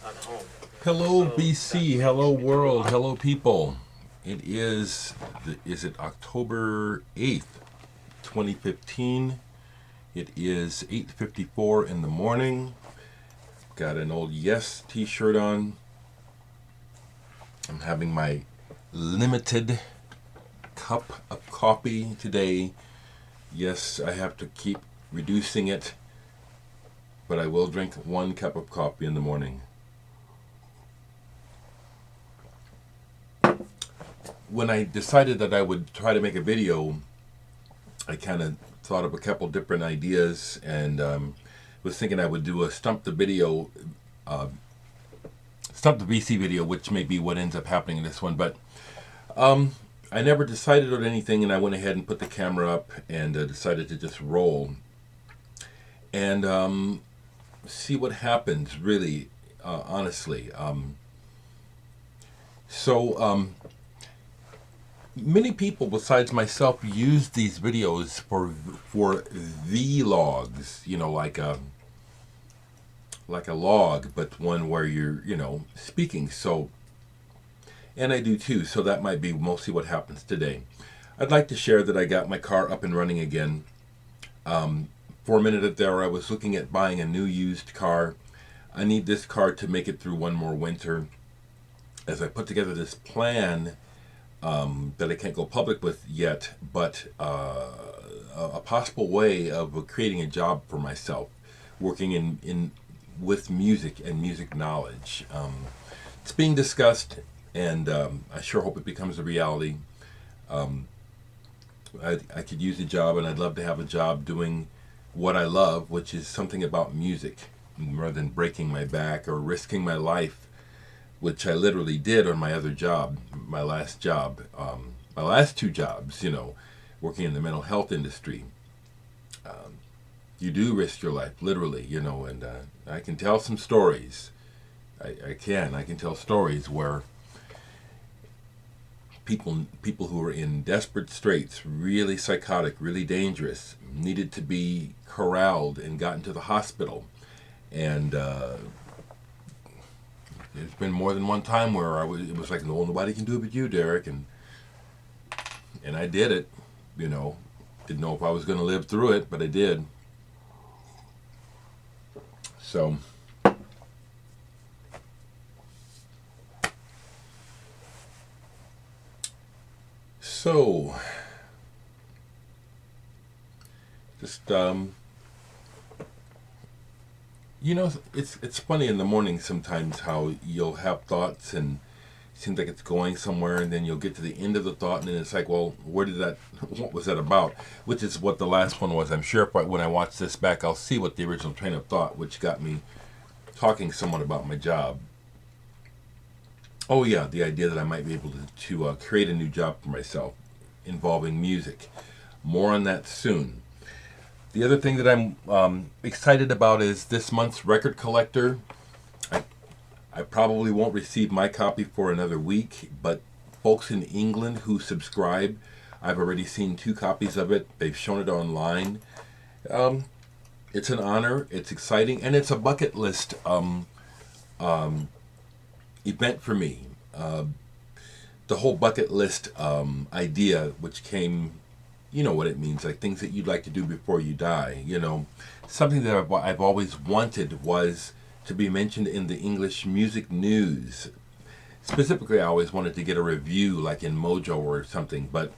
at home. Hello, So that BC. Hello, makes me very world. happy. Hello, people. It is it October 8th, 2015? It is 8:54 in the morning. Got an old Yes t-shirt on. I'm having my limited cup of coffee today. Yes, I have to keep reducing it, but I will drink 1 cup of coffee in the morning. When I decided that I would try to make a video, I kind of thought of a couple different ideas and was thinking I would do a uh, stump the VC video, which may be what ends up happening in this one. But I never decided on anything, and I went ahead and put the camera up and decided to just roll and see what happens. Really, honestly. So many people besides myself use these videos for vlogs, like a log, but one where you're, speaking. So, and I do too, so that might be mostly what happens today. I'd like to share that I got my car up and running again. For a minute there, I was looking at buying a new used car. I need this car to make it through one more winter. As I put together this plan that I can't go public with yet, but a possible way of creating a job for myself, working in with music and music knowledge. It's being discussed, and I sure hope it becomes a reality. I could use a job, and I'd love to have a job doing what I love, which is something about music, rather than breaking my back or risking my life, which I literally did on my other job, my last job, my last 2 jobs, working in the mental health industry. You do risk your life, literally, and I can tell some stories. I can tell stories where people who were in desperate straits, really psychotic, really dangerous, needed to be corralled and gotten to the hospital. And there's been more than one time where it was like, no, nobody can do it but you, Dereck, and I did it. Didn't know if I was going to live through it, but I did. So, so just it's funny in the morning sometimes how you'll have thoughts and it seems like it's going somewhere, and then you'll get to the end of the thought, and then it's like, well, what was that about? Which is what the last one was. I'm sure when I watch this back, I'll see what the original train of thought, which got me talking somewhat about my job. Oh yeah, the idea that I might be able to create a new job for myself involving music. More on that soon. The other thing that I'm excited about is this month's record collector. I probably won't receive my copy for another week, but folks in England who subscribe, I've already seen 2 copies of it. They've shown it online. It's an honor. It's exciting, and it's a bucket list event for me. The whole bucket list idea, which came, you know what it means, like things that you'd like to do before you die. Something that I've always wanted was to be mentioned in the English music news. Specifically, I always wanted to get a review, like in Mojo or something, but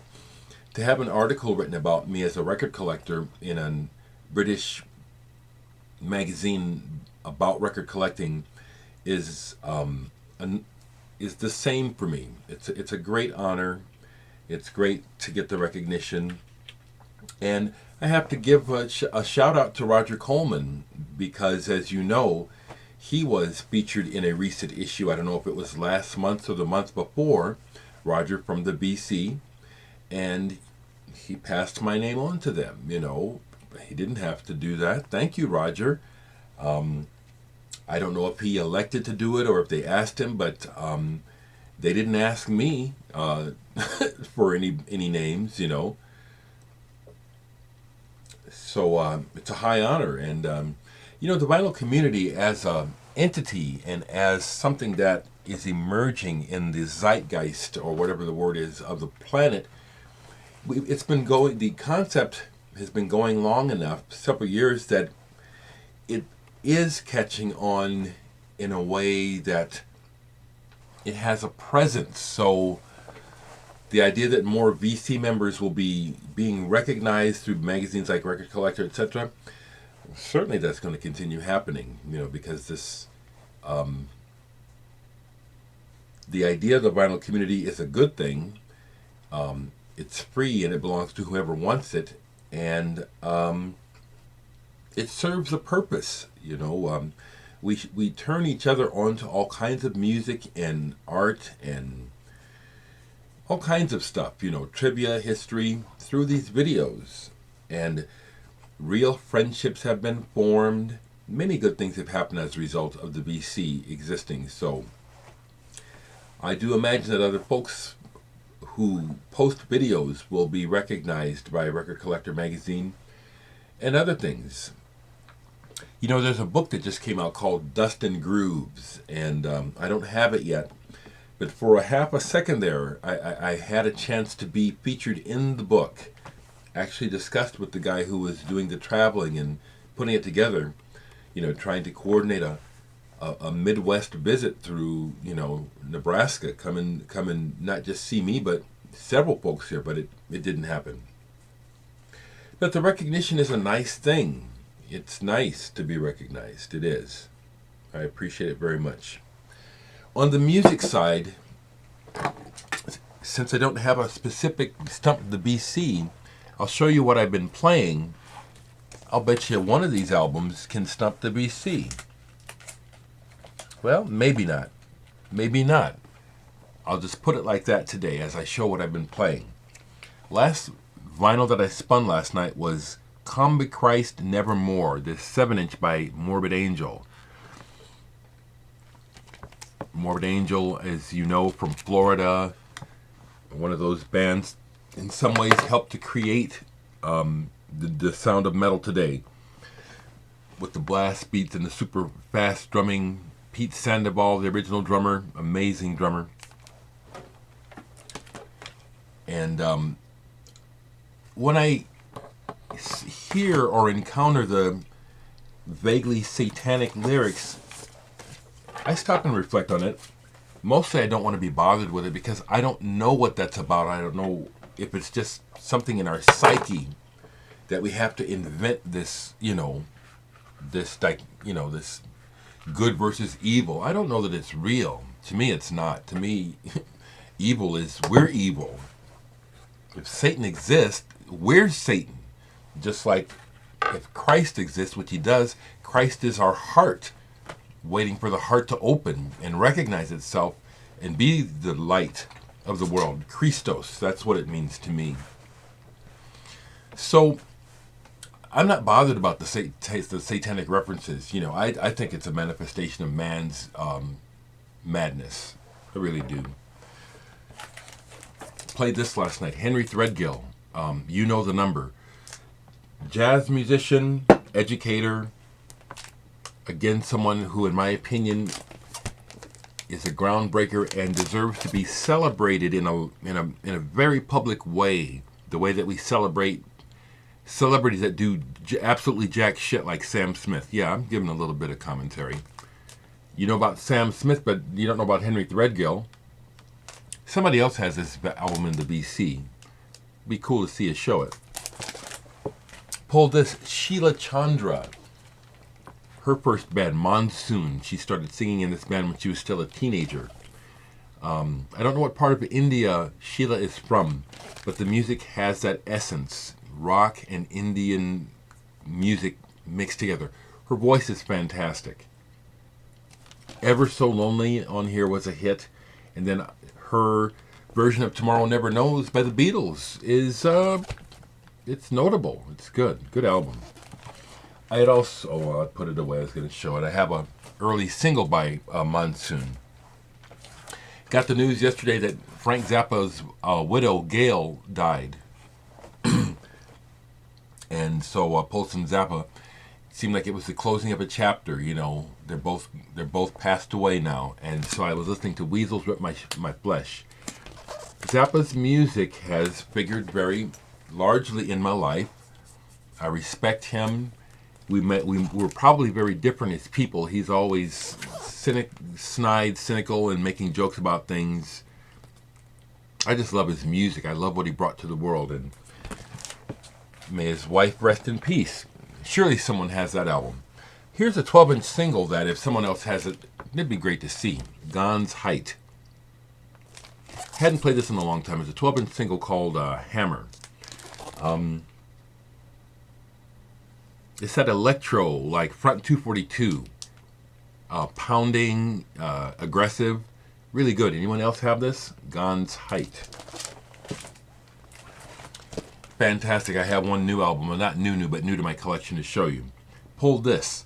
to have an article written about me as a record collector in a British magazine about record collecting is is the same for me. It's a great honor. It's great to get the recognition, and I have to give a shout out to Roger Coleman because, as you know, he was featured in a recent issue. I don't know if it was last month or the month before. Roger from the BC, and he passed my name on to them. He didn't have to do that. Thank you, Roger. I don't know if he elected to do it or if they asked him, but they didn't ask me for any names. So it's a high honor, and the vinyl community as a entity and as something that is emerging in the zeitgeist, or whatever the word is, of the planet. It's been going, the concept has been going long enough, several years, that it is catching on in a way that it has a presence. So the idea that more VC members will be being recognized through magazines like Record Collector, etc., certainly that's going to continue happening, because this, the idea of the vinyl community is a good thing. It's free and it belongs to whoever wants it, and it serves a purpose. We turn each other on to all kinds of music and art and all kinds of stuff, trivia, history, through these videos. And real friendships have been formed. Many good things have happened as a result of the VC existing. So I do imagine that other folks who post videos will be recognized by Record Collector magazine and other things. There's a book that just came out called Dust and Grooves, and I don't have it yet. But for a half a second there, I had a chance to be featured in the book. Actually discussed with the guy who was doing the traveling and putting it together, trying to coordinate a Midwest visit through, Nebraska, come and not just see me, but several folks here, but it didn't happen. But the recognition is a nice thing. It's nice to be recognized. It is. I appreciate it very much. On the music side, since I don't have a specific Stump the BC, I'll show you what I've been playing. I'll bet you one of these albums can stump the BC. Well, maybe not. Maybe not. I'll just put it like that today as I show what I've been playing. Last vinyl that I spun last night was Come Be Christ Nevermore, this 7-inch by Morbid Angel. Morbid Angel, as you know, from Florida, one of those bands in some ways helped to create the sound of metal today, with the blast beats and the super fast drumming. Pete Sandoval, the original drummer, amazing drummer. And when I hear or encounter the vaguely satanic lyrics, I stop and reflect on it. Mostly I don't want to be bothered with it because I don't know what that's about. I don't know if it's just something in our psyche that we have to invent this, this good versus evil. I don't know that it's real. To me, it's not. To me, evil is, we're evil. If Satan exists, we're Satan. Just like if Christ exists, which he does, Christ is our heart, waiting for the heart to open and recognize itself and be the light of the world. Christos, that's what it means to me. So I'm not bothered about the satanic references. I think it's a manifestation of man's madness. I really do. Played this last night. Henry Threadgill, You Know the Number. Jazz musician, educator. Again, someone who, in my opinion, is a groundbreaker and deserves to be celebrated in a very public way. The way that we celebrate celebrities that do absolutely jack shit like Sam Smith. Yeah, I'm giving a little bit of commentary. You know about Sam Smith, but you don't know about Henry Threadgill. Somebody else has this album in the BC. Be cool to see us show it. Pulled this Sheila Chandra. Her first band, Monsoon. She started singing in this band when she was still a teenager. I don't know what part of India Sheila is from, but the music has that essence. Rock and Indian music mixed together. Her voice is fantastic. Ever So Lonely on here was a hit. And then her version of Tomorrow Never Knows by the Beatles is, it's notable. It's good. Good album. I had also, I put it away, I was going to show it. I have an early single by Monsoon. Got the news yesterday that Frank Zappa's widow, Gail, died. And so Paulson Zappa seemed like it was the closing of a chapter. You know, they're both passed away now, and so I was listening to Weasels Rip My Flesh. Zappa's music has figured very largely in my life. I respect him. We were probably very different as people. He's always snide, cynical, and making jokes about things. I just love his music. I love what he brought to the world, and may his wife rest in peace. Surely someone has that album. Here's a 12-inch single that if someone else has it, it'd be great to see. Gon's Height. Hadn't played this in a long time. It's a 12-inch single called Hammer. It's that electro, like Front 242. Pounding, aggressive. Really good. Anyone else have this? Gon's Height. Fantastic. I have one new album. Well, not new, but new to my collection to show you. Pull this.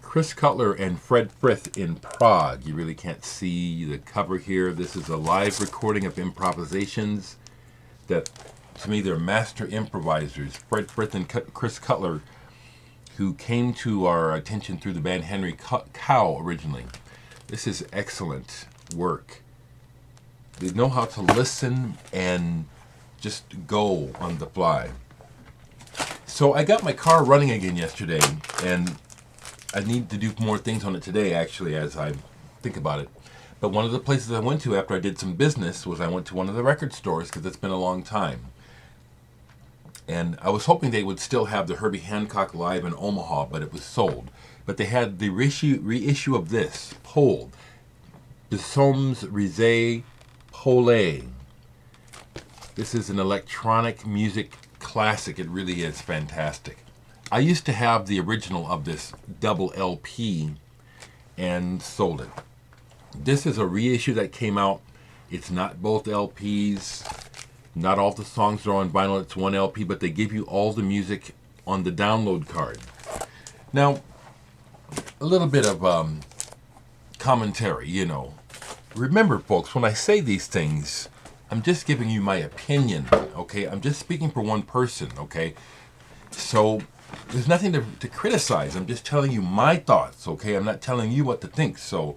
Chris Cutler and Fred Frith in Prague. You really can't see the cover here. This is a live recording of improvisations that, to me, they're master improvisers. Fred Frith and Chris Cutler, who came to our attention through the band Henry Cow originally. This is excellent work. They know how to listen and just go on the fly. So I got my car running again yesterday, and I need to do more things on it today, actually, as I think about it. But one of the places I went to after I did some business was I went to one of the record stores, because it's been a long time. And I was hoping they would still have the Herbie Hancock Live in Omaha, but it was sold. But they had the reissue of this, Pole. The Soms Rizet Pole. This is an electronic music classic. It really is fantastic. I used to have the original of this double LP and sold it. This is a reissue that came out. It's not both LPs. Not all the songs are on vinyl. It's one LP, but they give you all the music on the download card. Now, a little bit of commentary, you know. Remember, folks, when I say these things, I'm just giving you my opinion, okay? I'm just speaking for one person, okay? So there's nothing to criticize. I'm just telling you my thoughts, okay? I'm not telling you what to think. So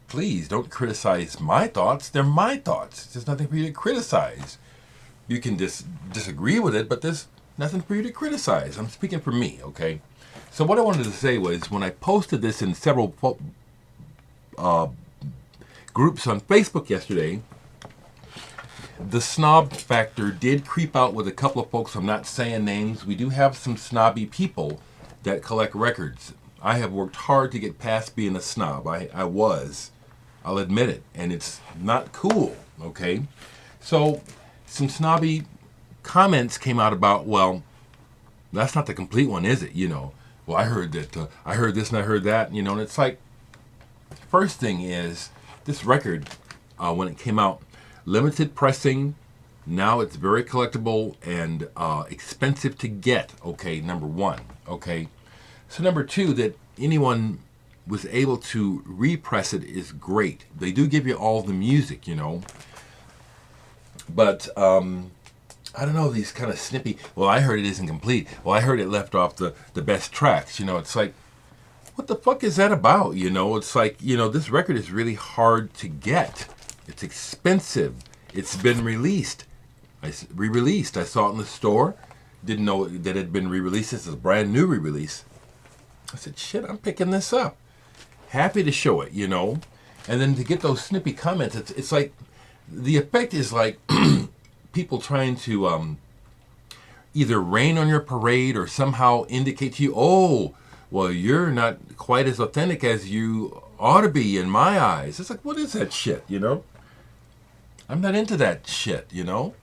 please don't criticize my thoughts. They're my thoughts. There's nothing for you to criticize. You can disagree with it, but there's nothing for you to criticize. I'm speaking for me, okay? So what I wanted to say was when I posted this in several groups on Facebook yesterday, the snob factor did creep out with a couple of folks. I'm not saying names. We do have some snobby people that collect records. I have worked hard to get past being a snob. I'll admit it. And it's not cool, okay? So some snobby comments came out about, well, that's not the complete one, is it? You know, well, I heard that, I heard this and I heard that, you know, and it's like, first thing is, this record, when it came out, limited pressing, now it's very collectible and expensive to get, okay, number one, okay? So number two, that anyone was able to repress it is great. They do give you all the music, you know, but I don't know, these kind of snippy, well, I heard it isn't complete. Well, I heard it left off the best tracks, you know, it's like, what the fuck is that about, you know? It's like, you know, this record is really hard to get. It's expensive. It's been released. Re-released. I saw it in the store. Didn't know that it had been re-released. This is a brand new re-release. I said, shit, I'm picking this up. Happy to show it, you know? And then to get those snippy comments, it's like, the effect is like people trying to either rain on your parade or somehow indicate to you, oh, well, you're not quite as authentic as you ought to be in my eyes. It's like, what is that shit, you know? I'm not into that shit, you know?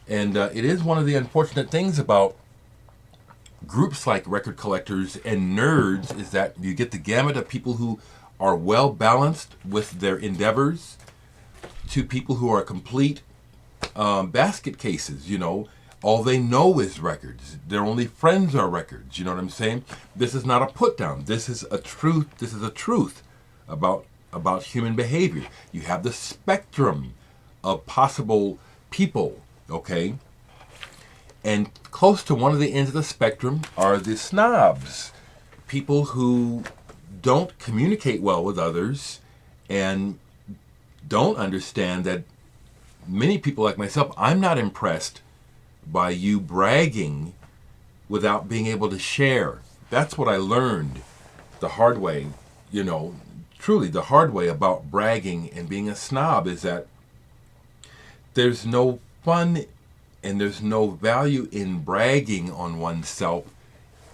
And it is one of the unfortunate things about groups like Record Collectors and Nerds is that you get the gamut of people who are well balanced with their endeavors to people who are complete basket cases, you know? All they know is records. Their only friends are records. You know what I'm saying? This is not a put down. This is a truth. This is a truth about human behavior. You have the spectrum of possible people, okay? And close to one of the ends of the spectrum are the snobs, people who don't communicate well with others and don't understand that many people like myself, I'm not impressed by you bragging without being able to share. That's what I learned the hard way, truly the hard way about bragging and being a snob is that there's no fun and there's no value in bragging on oneself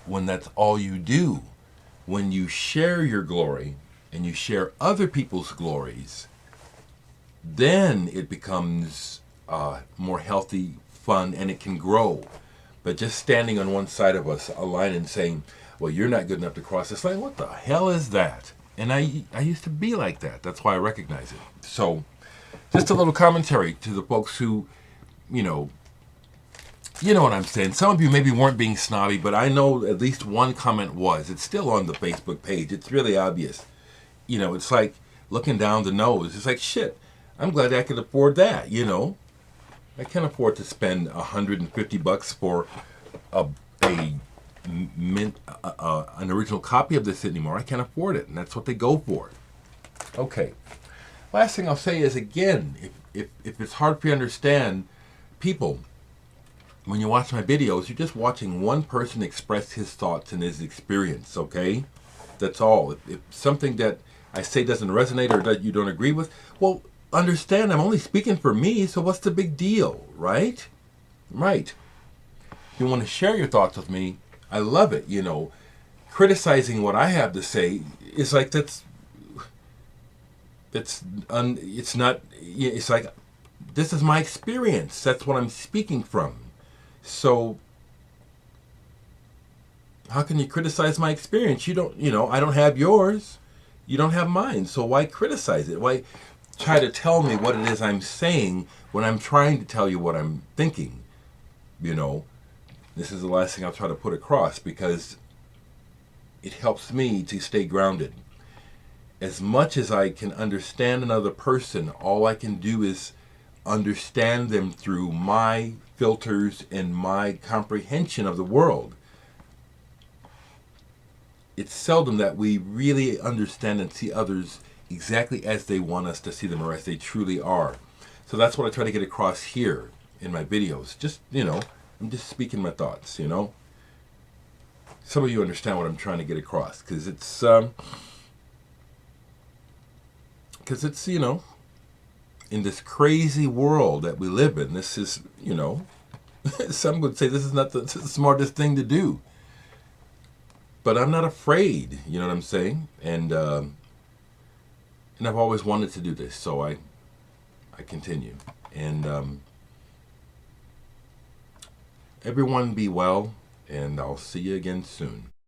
when that's all you do. When you share your glory and you share other people's glories, then it becomes more healthy, fun, and it can grow. But just standing on one side of a line and saying, well, you're not good enough to cross this line, what the hell is that? And I used to be like that. That's why I recognize it. So just a little commentary to the folks who, you know what I'm saying. Some of you maybe weren't being snobby, but I know at least one comment was. It's still on the Facebook page. It's really obvious. It's like looking down the nose. It's like, shit, I'm glad I could afford that, I can't afford to spend $150 for an original copy of this anymore. I can't afford it, and that's what they go for. Okay. Last thing I'll say is, again, if it's hard for you to understand, people, when you watch my videos, you're just watching one person express his thoughts and his experience, okay? That's all. If something that I say doesn't resonate or that you don't agree with, well, understand I'm only speaking for me, so what's the big deal, right? Right. If you want to share your thoughts with me, I love it, Criticizing what I have to say is like it's not, it's like, this is my experience. That's what I'm speaking from. So how can you criticize my experience? You don't, I don't have yours. You don't have mine. So why criticize it? Why try to tell me what it is I'm saying when I'm trying to tell you what I'm thinking? This is the last thing I'll try to put across because it helps me to stay grounded. As much as I can understand another person, all I can do is understand them through my filters and my comprehension of the world. It's seldom that we really understand and see others exactly as they want us to see them or as they truly are. So that's what I try to get across here in my videos. Just, I'm just speaking my thoughts, Some of you understand what I'm trying to get across because it's, in this crazy world that we live in, this is, some would say this is not the smartest thing to do. But I'm not afraid, you know what I'm saying? And I've always wanted to do this, so I continue. And everyone be well, and I'll see you again soon.